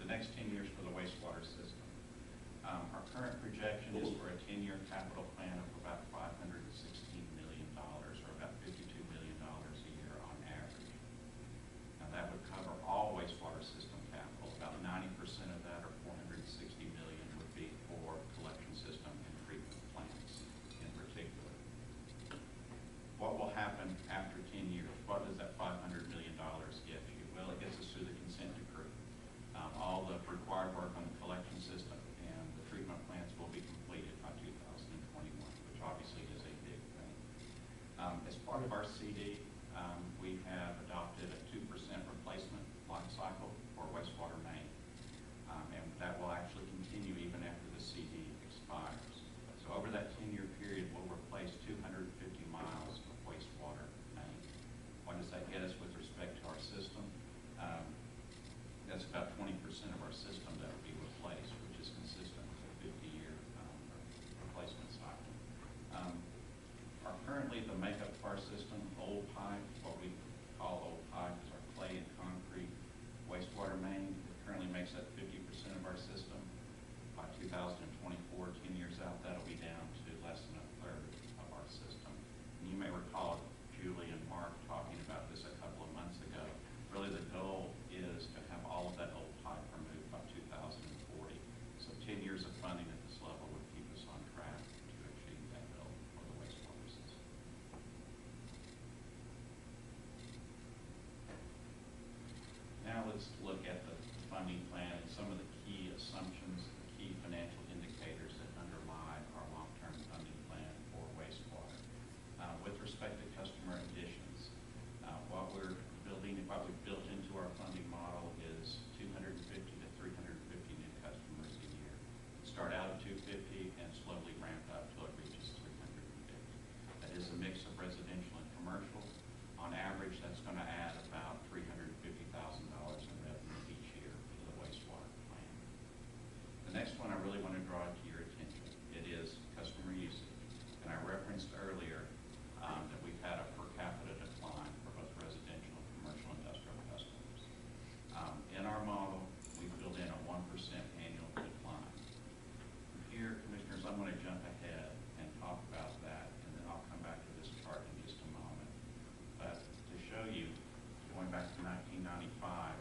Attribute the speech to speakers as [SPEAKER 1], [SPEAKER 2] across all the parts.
[SPEAKER 1] next 10 years for the wastewater system. Our current projection is for a 10-year capital plan of about $516 million, or about $52 million a year on average. Now that would cover all wastewater system capital. About 90% of that, or $460 million, would be for collection system and treatment plants in particular. What will happen after 10 years? What does that $500 million get you? Well, it gets us through the consent decree. All the required work on the collection system and the treatment plants will be completed by 2021, which obviously is a big thing. As part of our CD, we have adopted a 2% replacement life cycle for wastewater main, and that will actually continue even after the CD expires. So over that 10-year period, we'll replace 250 miles of wastewater main. What does that get us with respect to our system? That's about 20% of our system that will be replaced, which is consistent with a 50-year replacement cycle. Currently, the makeup of our system, old pipe, what we call old pipe, is our clay and concrete wastewater main. It currently makes up 50% of our system. By 2024, 10 years out, that'll be down to less than a third of our system. And you may recall Julie and Mark talking about this a couple of months ago. Really, the goal is to have all of that old pipe removed by 2040. So 10 years of funding at this level would keep us on track to achieve that goal for the wastewater system. Now let's look at the funding plan and some of the key assumptions, the key financial indicators that underlie our long-term funding plan for wastewater. With respect to customer additions, what we've built into our funding model is 250 to 350 new customers a year. Start out at 250 and slowly ramp up till it reaches 350. That is a mix of residential and commercial. On average, that's going to add about $350,000 in revenue each year to the wastewater plan. The next one I really want to draw to your attention. It is customer usage. And I referenced earlier that we've had a per capita decline for both residential and commercial industrial customers. In our model, we built in a 1% annual decline. Here, Commissioners, I'm going to jump ahead and talk about that, and then I'll come back to this chart in just a moment. But to show you, going back to 1995,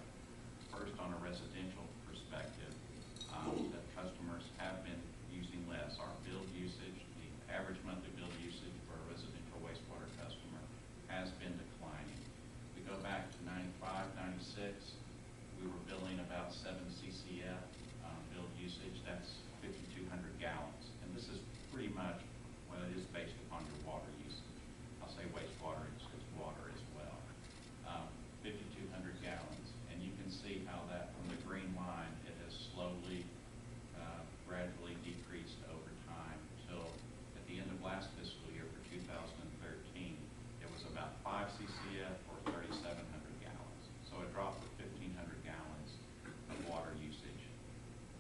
[SPEAKER 1] first on a residential perspective, that customers have been using less. Our billed usage, the average monthly billed usage for a residential wastewater customer has been declining. We go back to 95, 96, we were billing about 7 CCF billed usage. That's 5,200 gallons. And this is pretty much, well, it is based upon your water usage. I'll say wastewater is water as well. 5,200 gallons. And you can see how that, from the green line, it has slowly, gradually decreased over time until at the end of last fiscal year for 2013, it was about 5 CCF or 3,700 gallons. So it dropped to 1,500 gallons of water usage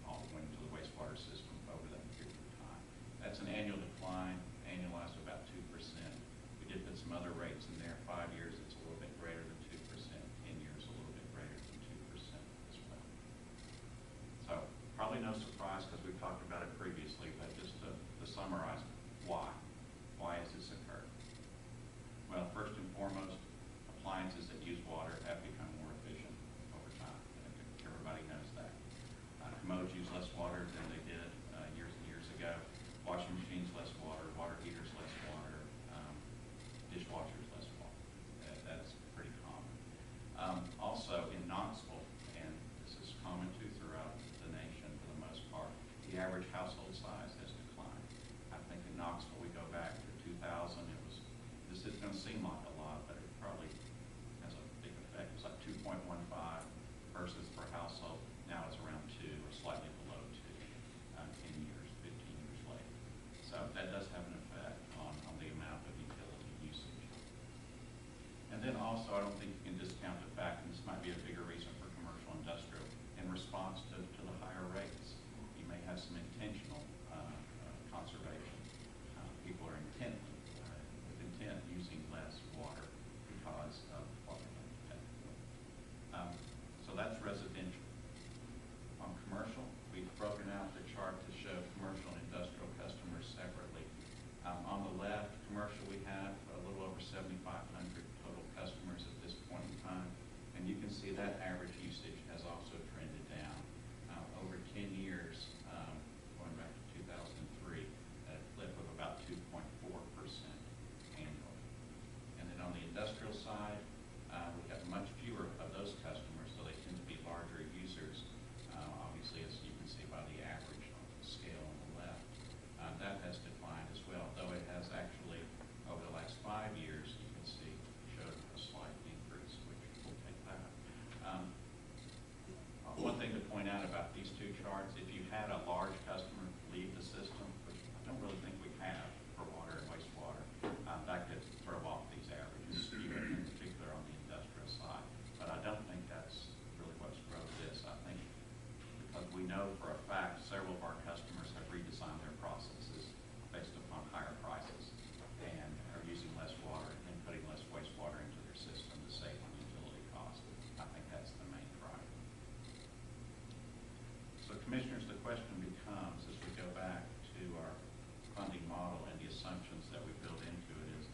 [SPEAKER 1] all going to the wastewater system over that period of time. That's an annual decline, annualized about 2%. We did put some other rates in there. 5 years, it's a little bit greater than 2%. 10 years, a little bit greater than 2% as well. So probably no surprise because we've talked about it previously, but just to summarize, why? Why has this occurred? Well, first and foremost, appliances that use water have become more efficient over time. Everybody knows that. Commodes use less water than they did years and years ago. Washing machines less water, water heaters less water, dishwashers less water. That's pretty common. Also in Knoxville, and this is common too throughout the nation for the most part, the average household size has declined. I think in Knoxville we go back to 2000, this is going to seem like a lot, but it probably has a big effect. It's like 2.15 persons per household. Now it's around 2 or slightly below 2, 10 years, 15 years later. So that does have an effect on the amount of utility usage. And then also, I don't think you can discount the fact, and this might be a bigger reason for commercial industrial, in response to the higher rates. You may have some intentional conservation. People are with intent using less water because of what they have to pay for. So that's residential. On that average usage has also trended down. Over 10 years, going back to 2003, a clip of about 2.4% annually. And then on the industrial side, we have much fewer of those customers, so they tend to be larger users. Obviously, as you can see by the average on the scale on the left, that has declined as well, though it has actually, over the last 5 years, you can see, showed a slight increase, which we'll take that. One thing to point out about these two charts, if you had a large customer leave the system, which I don't really think we have for water and wastewater, that could throw off these averages, even in particular on the industrial side. But I don't think that's really what's drove this. I think because we know for a fact several of our customers have redesigned their processes based upon higher prices and are using less water and putting less wastewater into their system to save on utility costs. I think that's the main driver. So commissioners, the question becomes, as we go back to our funding model and the assumptions that we build into it, is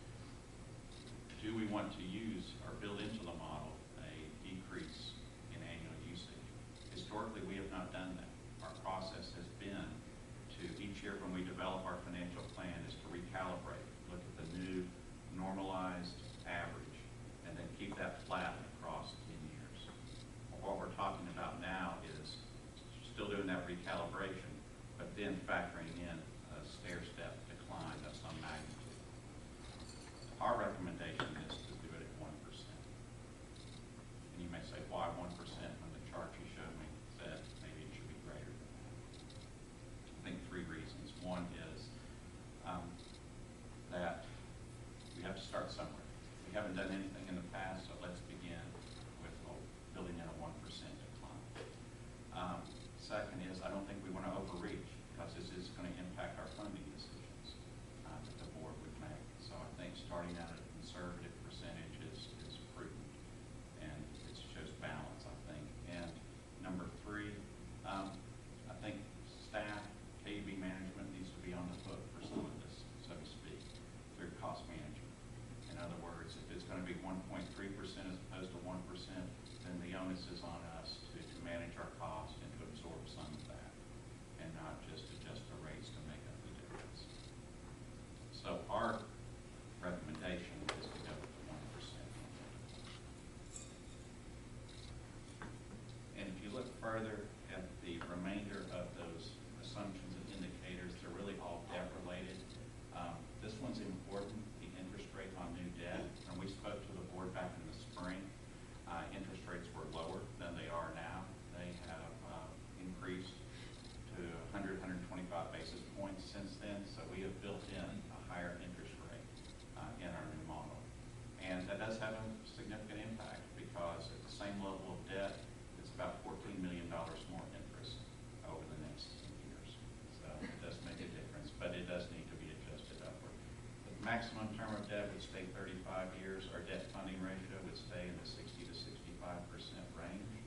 [SPEAKER 1] do we want to use or build into the model a decrease in annual usage? Historically, we have not done that. Our process has been to, each year when we develop our financial plan, is to recalibrate, look at the new normalized average, and then keep that flat across 10 years. What we're talking about now is still doing that recalibration, but then factoring in a stair-step decline of some magnitude. Our recommendation is to do it at 1%. And you may say, why 1% when the chart you showed me said maybe it should be greater than that? I think 3 reasons. One is that we have to start somewhere. We haven't done anything in the past, so let's begin with building in a 1% decline. Second is, I don't think we want to overreach, because this is going to impact our funding decisions that the board would make. So I think starting out at a conservative percentage is prudent, and it shows balance, I think. And number 3, I think staff, KUB management needs to be on the hook for some of this, so to speak, through cost management. In other words, if it's going to be 1.3% as opposed to 1%, then the onus is on us to manage our cost and to absorb some of that, and not just adjust the rates to make up the difference. So our recommendation is to go with the 1%. And if you look further at the remainder of those assumptions and indicators, they're really all debt related. This one's important, the interest rate on new debt. When we spoke to the board back in the spring, interest rates were lower than they are now. They have increased to 100, 125 basis points since then, so we have built in a higher interest rate in our new model. And that does have a significant impact, because at the same level of debt, it's about $14 million more interest over the next 10 years. So it does make a difference, but it does need to be adjusted upward. The maximum term of debt would stay 35 years. Our debt funding ratio would stay in the 60 to 65% range.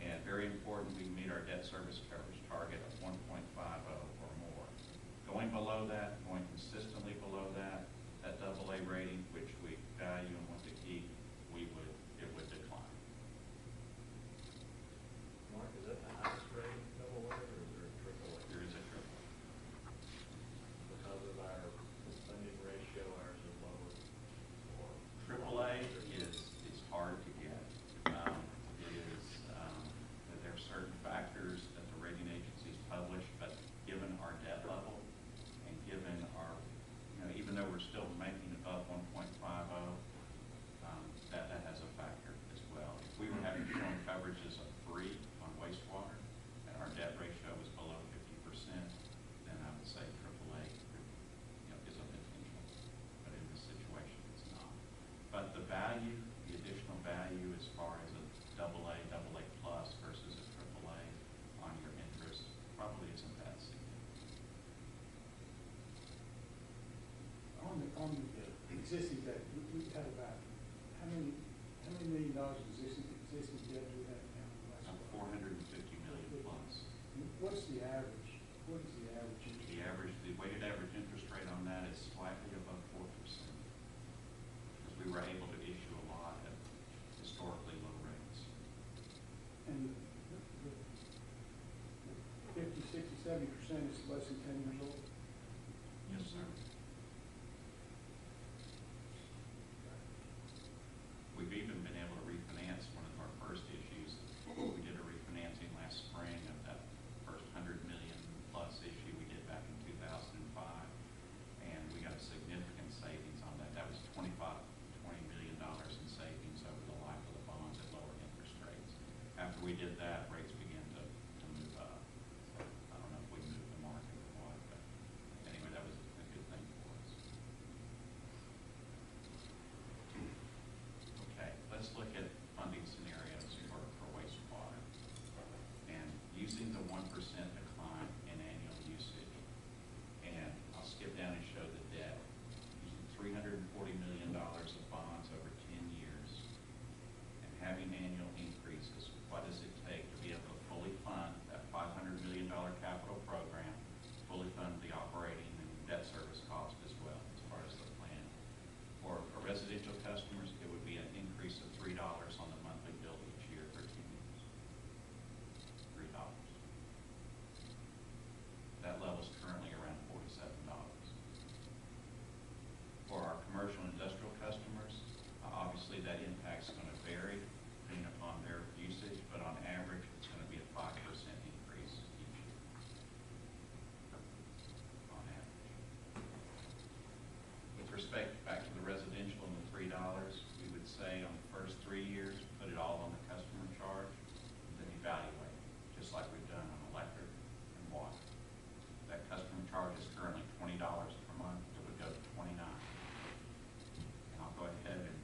[SPEAKER 1] And very important, we meet our debt service coverage target of 1.50 or more. Going below that, going consistently below that, that AA rating, which we value and want to keep, it would decline.
[SPEAKER 2] Mark, is that the highest rating AA, or is there a AAA?
[SPEAKER 1] There is a triple.
[SPEAKER 2] Because of our funding ratio, ours is lower? Or
[SPEAKER 1] AAA is hard to get. There are certain factors that the rating agencies publish, but given our debt level and given our, even though we're still making above 1.50, that has a factor as well. If we were having shown coverages of 3 on wastewater and our debt ratio was below 50%, then I would say AAA is a potential. But in this situation, it's not. But the value, the additional value as far as a AA plus versus a AAA on your interest probably isn't that significant.
[SPEAKER 3] On the existing debt, we have about how many million dollars of existing debt do we have now?
[SPEAKER 1] 450 million plus.
[SPEAKER 3] What's the average? What is the average?
[SPEAKER 1] The weighted average interest rate on that is slightly above 4%, because we were able to issue a lot at historically low rates.
[SPEAKER 3] 70% is less than 10 years old?
[SPEAKER 1] Yes, sir. We've even been able to refinance one of our first issues. We did a refinancing last spring of that first 100 million plus issue we did back in 2005. And we got a significant savings on that. That was $20 million in savings over the life of the bonds at lower interest rates. After we did that, rates began to move up. I don't know if we moved the market or what, but anyway, that was a good thing for us. Okay, let's look at funding scenarios for wastewater. And using the 1% decline in annual usage, and I'll skip down and show the debt. Using $340 million of bonds over 10 years and having annual increases, what does it take to be able to fully fund that $500 million capital program, fully fund the operating and debt service cost as well as far as the plan? For residential customers, it would be an increase of $3 on the monthly bill each year for 10 years. $3. That level is currently around $47. For our commercial and industrial customers, obviously that impact's going to vary depending upon their usage, but on average, it's going to be a 5% increase each year. On average. With respect back to the residential and the $3, we would say on the first 3 years, put it all on the customer charge, then evaluate, just like we've done on electric and water. That customer charge is currently $20 per month, it would go to $29. And I'll go ahead and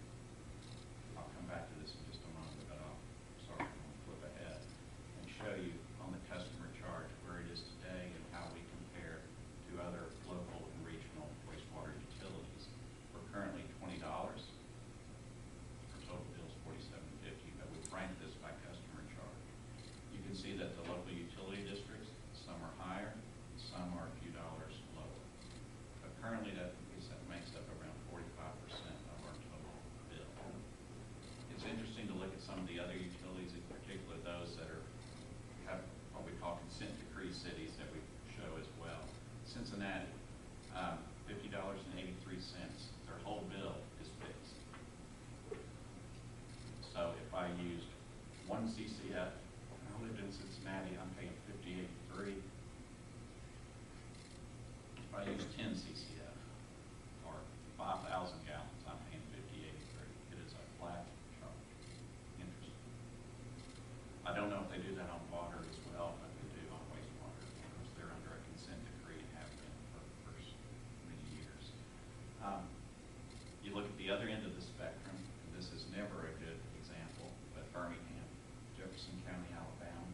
[SPEAKER 1] I'll come back to this in just a moment, but I'll sort of flip ahead and show you on the customer charge where it is today and how we compare to other local and regional wastewater utilities. We're currently $20. Our total bill is $47.50, but we've ranked this by customer charge. You can see that the local utility districts, some are higher, some are a few dollars lower. But currently that makes up around 45% of our total bill. It's interesting to look at some of the other utilities, in particular those that have what we call consent decree cities that we show as well. Cincinnati, $50.83. Their whole bill is fixed. So if I used 1 CCF, and I lived in Cincinnati, I'm paying $50.83. If I use 10 CCF or 5,000 gallons, I'm paying $50.83. It is a flat charge. Interesting. I don't know if they do that on water as well, but they do on wastewater because they're under a consent decree and have been for many years. You look at the other end of the spectrum, and this is never a good example, but Birmingham, Jefferson County, Alabama,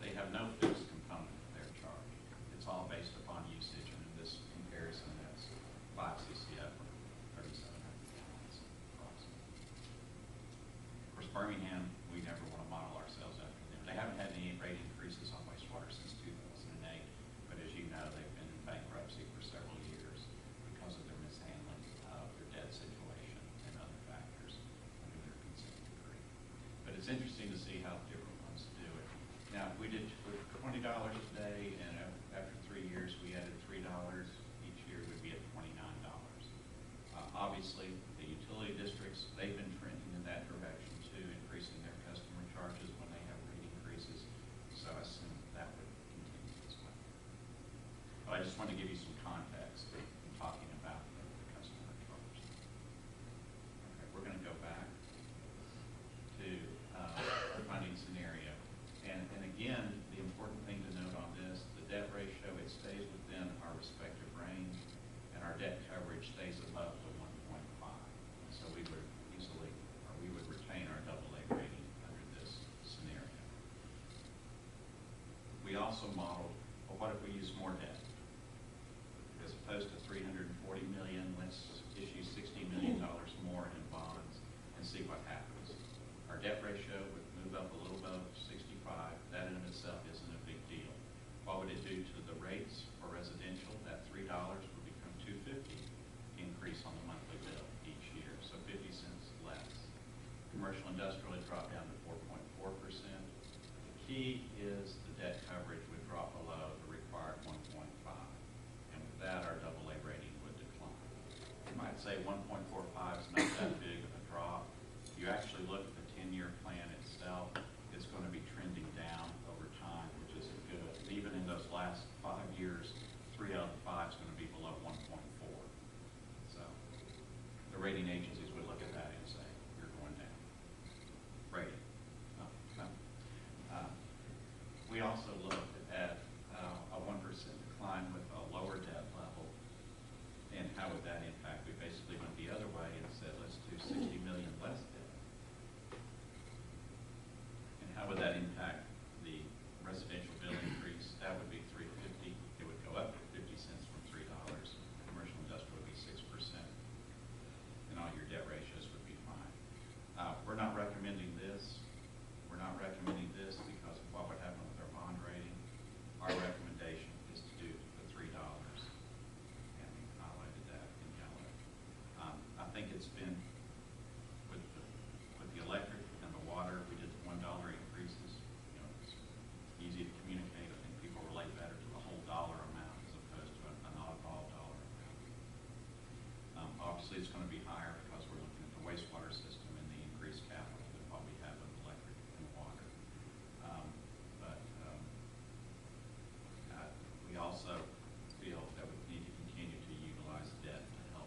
[SPEAKER 1] they have no fixed component of their charge. It's all based upon usage, and in this comparison, that's 5 CCF or 3,700 gallons approximately. Of course, Birmingham, we never want to model ourselves after them. They haven't had any rate increases on wastewater since 2008, but as you know, they've been in bankruptcy for several years because of their mishandling of their debt situation and other factors under their consent decree. But it's interesting to see how different ones do it. Now, if we did $20 a day, and after 3 years we added $3 each year, we'd be at $29. Obviously, the utility districts, they've been trending in that direction too, increasing their customer charges when they have rate increases. So I assume that would continue as well. But I just want to give you some context in talking about the customer charge. Okay, we're going to go back to our funding scenario. And again, the important thing to note on this, the debt ratio, it stays within our respective range, and our debt coverage stays above the 1.5. So we would easily, or we would retain our AA rating under this scenario. We also modeled, well, what if we use more debt? As opposed to $340 million, let's issue $60 million more in bonds and see what happens. Our debt ratio would move up a little above 65. That in itself isn't a big deal. What would it do to the rates for residential? That $3 would become $2.50 increase on the monthly bill each year, so 50 cents less. Commercial industrial would drop down to 4.4%. The key is the debt coverage would drop below the required 1.5. And with that, our AA rating would decline. You might say 1.45 is not that big of a drop. If you actually look at the 10-year plan itself, it's going to be trending down over time, which isn't good. Even in those last 5 years, 3 out of 5 is going to be below 1.4. So the rating agencies would look at that and say, you're going down. Rating. We also looked at a 1% decline with a lower debt level, and how would that impact? We basically went the other way and said, let's do 60 million less debt. And how would that impact the residential bill increase? That would be $3.50. It would go up 50 cents from $3. Commercial industrial would be 6%. And all your debt ratios would be fine. We're not recommending this. We're not recommending this because of what would happen with our bond rating. Our recommendation is to do the $3. And we highlighted that in yellow. I think it's been, with the electric and the water, we did the $1 increases. You know, it's easy to communicate. I think people relate better to the whole dollar amount as opposed to an oddball dollar amount. Obviously, it's going to be higher because we're looking at the wastewater system and the increased capital than what we have with electric and water. We also feel that we need to continue to utilize debt to help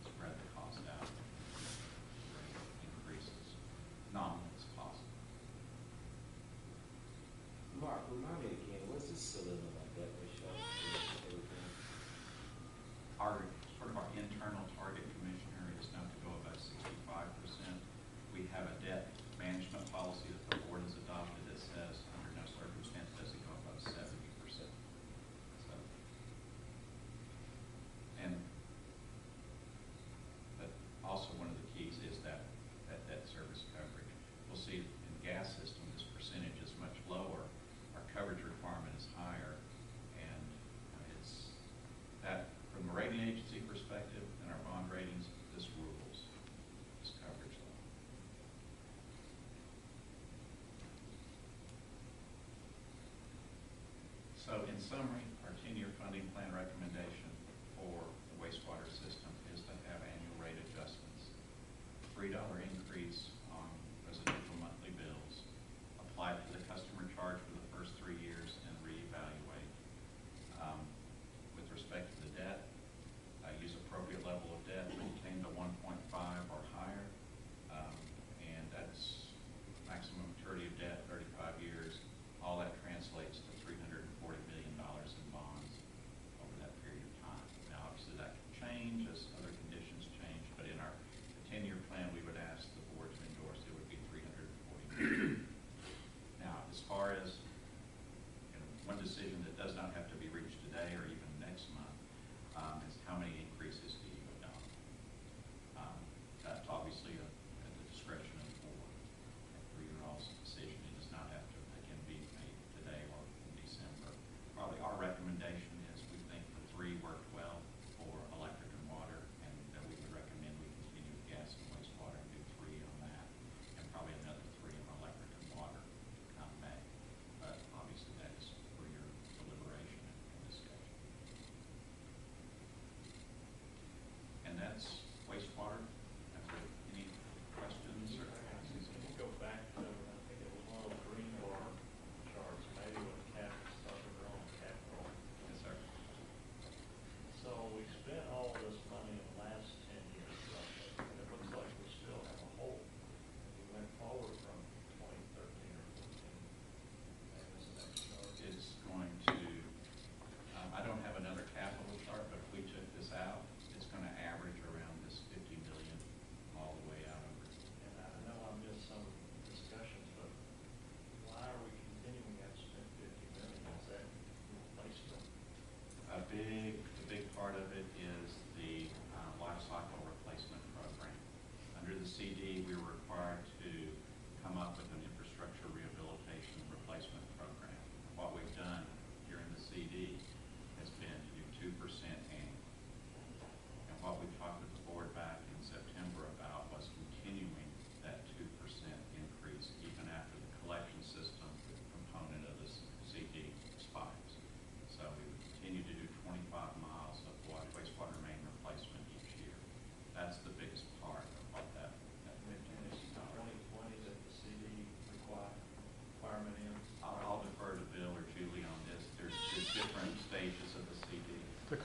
[SPEAKER 1] spread the cost out, rate increases, nominal as possible.
[SPEAKER 4] Mark, remind me again, what's the ceiling of our debt ratio?
[SPEAKER 1] Our sort of our internal target, Commissioner, is not to go above 65%. We have a debt management policy that the board has adopted that says under no circumstance does it go above 70%. So, but also one of the keys is that debt service coverage. We'll see in the gas system this percentage is much lower. Our coverage requirement is higher, and it's that from a rating agency perspective and our bond ratings, this rules this coverage level. So in summary, our 10-year funding plan recommendation for the wastewater system is to have annual rate adjustments. $3 increase on residential monthly bills, apply to the customer charge for the first 3 years and reevaluate. With respect to the debt, use appropriate level of debt, maintain the 1.5 or higher, and that's maximum maturity of debt, 35 years. All that translates to $340 million in bonds over that period of time. Now, obviously, that can change as other conditions change, but in our 10-year plan, we would ask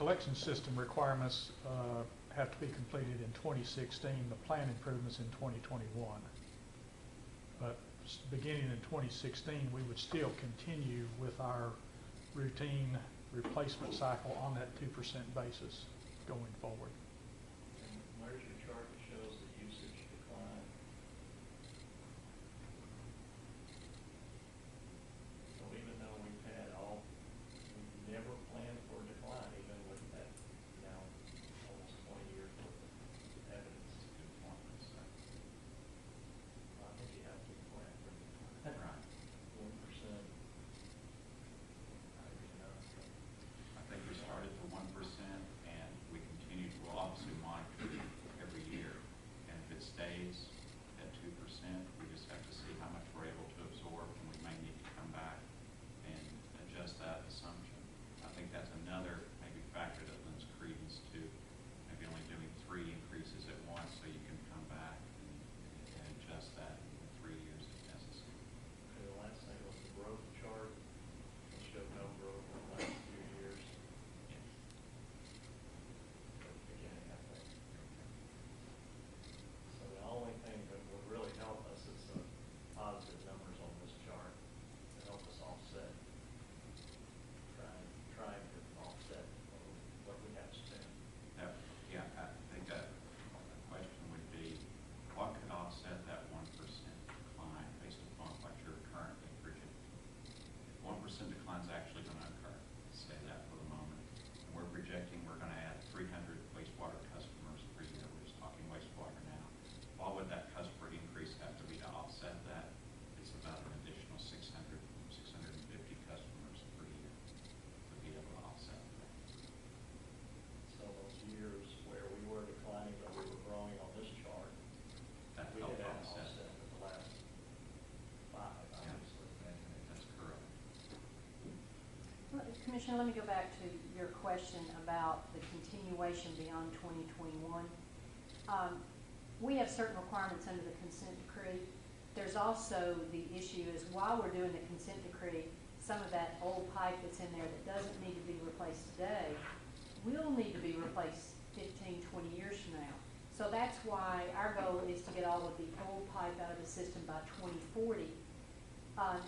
[SPEAKER 5] collection system requirements have to be completed in 2016, the plan improvements in 2021. But beginning in 2016, we would still continue with our routine replacement cycle on that 2% basis going forward.
[SPEAKER 2] And where's your chart that shows the usage decline? So even though we've never planned for a decline, even with that now almost 20 years worth of evidence.
[SPEAKER 1] Good point, so.
[SPEAKER 2] I think you have to plan for a decline.
[SPEAKER 1] Right.
[SPEAKER 2] 1%.
[SPEAKER 1] I think we started for 1% and we continue to, we'll obviously monitor it every year. And if it stays at 2%, we just have to see how much we're able to absorb, and we may need to come back and adjust that assumption. I think that's another maybe factor that lends credence to maybe only doing 3 increases at once, so you can come back and adjust that in 3 years if necessary.
[SPEAKER 2] Okay, the last thing was the growth chart. It showed no growth in the last few years. Beginning, I think. So the only thing that would really help us is the positive numbers on this chart to help us offset, trying to offset what we have spent.
[SPEAKER 1] Yeah, I think that the question would be, what could offset that 1% decline based upon what you're currently projecting? 1% decline is actually going to occur, say that for the moment. And we're projecting we're going to add 300 wastewater customers per year. We're just talking wastewater now. What would that customer increase have to be to offset that? It's about an additional 650 customers per year to be able to offset that.
[SPEAKER 2] So those years where we were declining but we were growing on this chart,
[SPEAKER 1] That
[SPEAKER 2] we
[SPEAKER 1] helped
[SPEAKER 2] had an
[SPEAKER 1] offset.
[SPEAKER 2] offset in the last 5, obviously.
[SPEAKER 1] That's correct.
[SPEAKER 6] Commissioner, let me go back to your question about the continuation beyond 2021. We have certain requirements under the consent decree. There's also the issue is while we're doing the consent decree, some of that old pipe that's in there that doesn't need to be replaced today will need to be replaced 15, 20 years from now. So that's why our goal is to get all of the old pipe out of the system by 2040.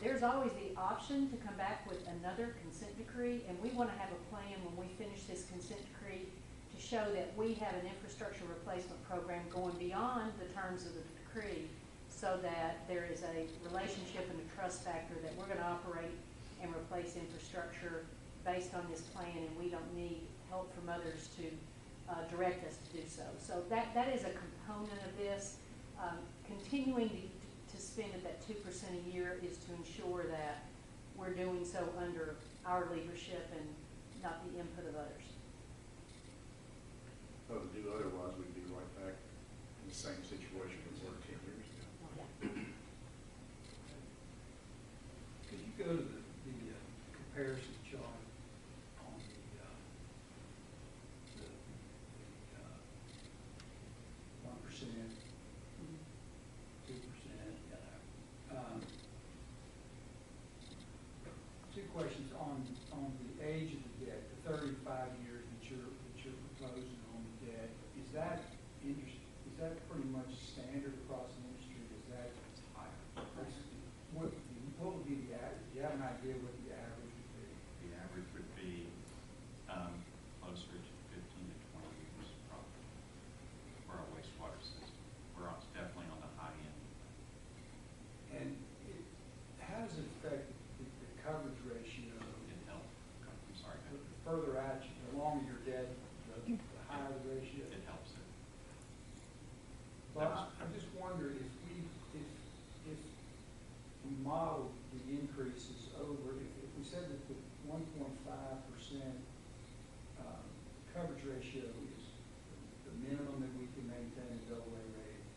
[SPEAKER 6] There's always the option to come back with another consent decree, and we want to have a plan when we finish this consent decree to show that we have an infrastructure replacement program going beyond the terms of the decree, so that there is a relationship and a trust factor that we're going to operate and replace infrastructure based on this plan, and we don't need help from others to direct us to do so. So that is a component of this. Continuing to spend at that 2% a year is to ensure that we're doing so under our leadership and not the input of others.
[SPEAKER 7] Well, to do otherwise, we'd be right back in the same situation we were 10 years ago.
[SPEAKER 3] Could you go to the comparison chart on the 1%, 2%, two questions on the age of the debt, the 35 years that you're proposing on the debt. Is that pretty much standard across the industry? Is that higher? What would be the average? Do you have an idea what the average would be?
[SPEAKER 1] The average would be closer to 15 to 20 years probably for our wastewater system. We're definitely on the high end.
[SPEAKER 3] And how does it affect the coverage ratio?
[SPEAKER 1] It helps. I'm sorry.
[SPEAKER 3] The further out, the longer your debt, the higher the ratio.
[SPEAKER 1] It helps it.
[SPEAKER 3] But I just wonder if we model the increases over, if we said that the 1.5% coverage ratio is the minimum that we can maintain a AA rating,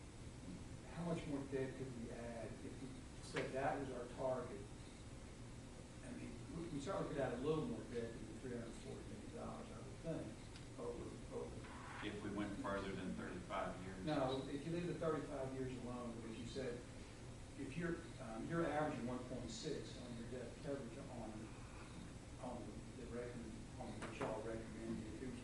[SPEAKER 3] how much more debt could we add if we said that was our target? I mean, we certainly could add a little more debt than the $340 million, I would think, over.
[SPEAKER 1] If we went further than 35 years.
[SPEAKER 3] No, if you leave the 35 years alone, because you said, if you're averaging 1.6 on your debt coverage on what y'all recommended, if it was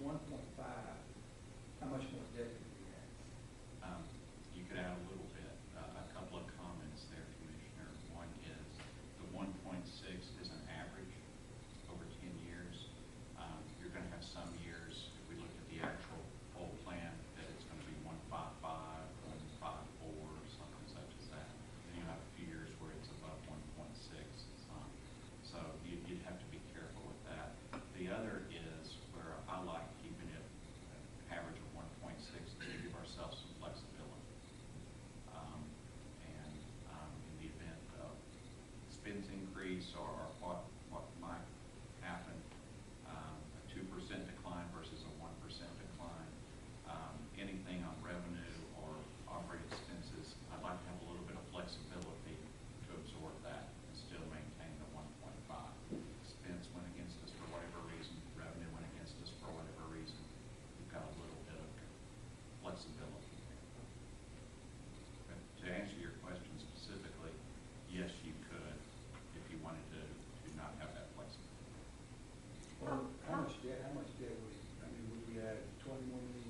[SPEAKER 1] increase or what might happen, a 2% decline versus a 1% decline. Anything on revenue or operating expenses, I'd like to have a little bit of flexibility to absorb that and still maintain the 1.5. Expense went against us for whatever reason, revenue went against us for whatever reason. We've got a little bit of flexibility there. But to answer your question specifically, yes, you could if you wanted to not have that flexibility.
[SPEAKER 3] Well, how much debt would, I mean, would we add $20 million,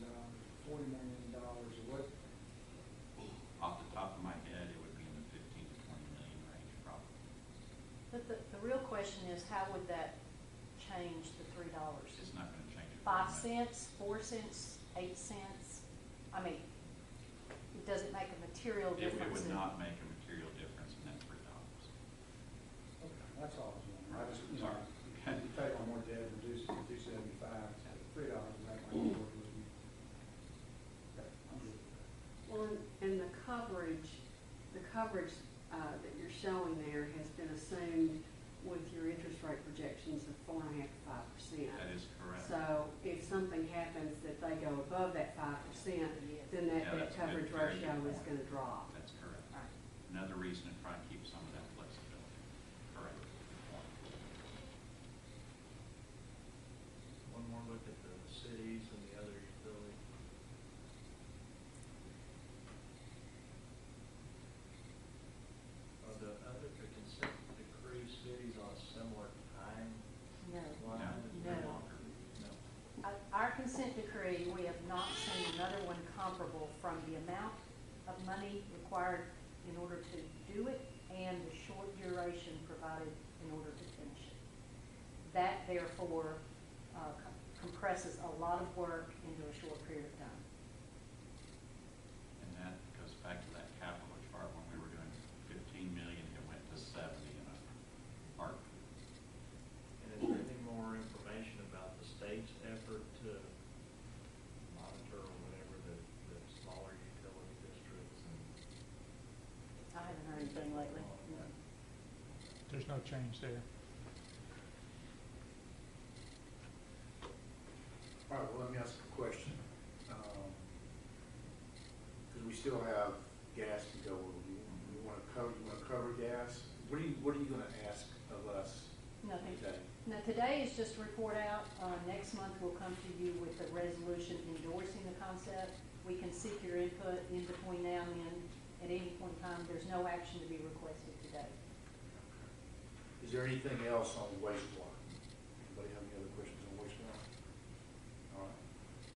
[SPEAKER 3] $40 million, or what?
[SPEAKER 1] Off the top of my head, it would be in the 15 to 20 million range probably.
[SPEAKER 6] But the real question is, how would that change the $3?
[SPEAKER 1] It's not going to change it.
[SPEAKER 6] 5 cents, 4 cents, 8 cents? I mean, does it make a material
[SPEAKER 1] It
[SPEAKER 6] difference?
[SPEAKER 1] would
[SPEAKER 6] in-
[SPEAKER 1] not make a material difference in that $3.
[SPEAKER 3] Okay, that's all I was wondering. I just, you know,
[SPEAKER 1] Sorry.
[SPEAKER 3] you take on more debt, reduce it to $275, $3, make my work with you. Okay, I'm good with that.
[SPEAKER 8] Well, and the coverage that you're showing there has been assumed with your interest rate projections of 4.5% to 5%.
[SPEAKER 1] That is correct.
[SPEAKER 8] So if something happens that they go above that 5%, then
[SPEAKER 1] Yeah,
[SPEAKER 8] that
[SPEAKER 1] that's a good-
[SPEAKER 8] coverage
[SPEAKER 1] very good
[SPEAKER 8] ratio is
[SPEAKER 1] point.
[SPEAKER 8] going to drop.
[SPEAKER 1] That's correct.
[SPEAKER 6] Right.
[SPEAKER 1] Another reason to try and keep some of that flexibility. Correct.
[SPEAKER 2] One more look at the cities and the other utilities. Are the consent decree cities on a similar time
[SPEAKER 6] No.
[SPEAKER 2] line?
[SPEAKER 6] No.
[SPEAKER 2] longer? No.
[SPEAKER 6] Our consent decree, we have not seen another one comparable from the amount of money required in order to do it and the short duration provided in order to finish it. That therefore compresses a lot of work into a short period of time.
[SPEAKER 1] And that goes back to that capital chart when we were doing 15 million, it went to 70 in a heartbeat.
[SPEAKER 2] And is there any more information about the state's effort to monitor or whatever the smaller utility districts and?
[SPEAKER 6] I haven't heard anything lately. No.
[SPEAKER 5] There's no change there.
[SPEAKER 7] All right, well, let me ask a question. Because we still have gas to go over. You want to cover gas? What are you going to ask of us
[SPEAKER 6] Nothing.
[SPEAKER 7] today?
[SPEAKER 6] Now, today is just a report out. Next month, we'll come to you with a resolution endorsing the concept. We can seek your input in between now and then. At any point in time, there's no action to be requested today.
[SPEAKER 7] Is there anything else on wastewater? Anybody have any other questions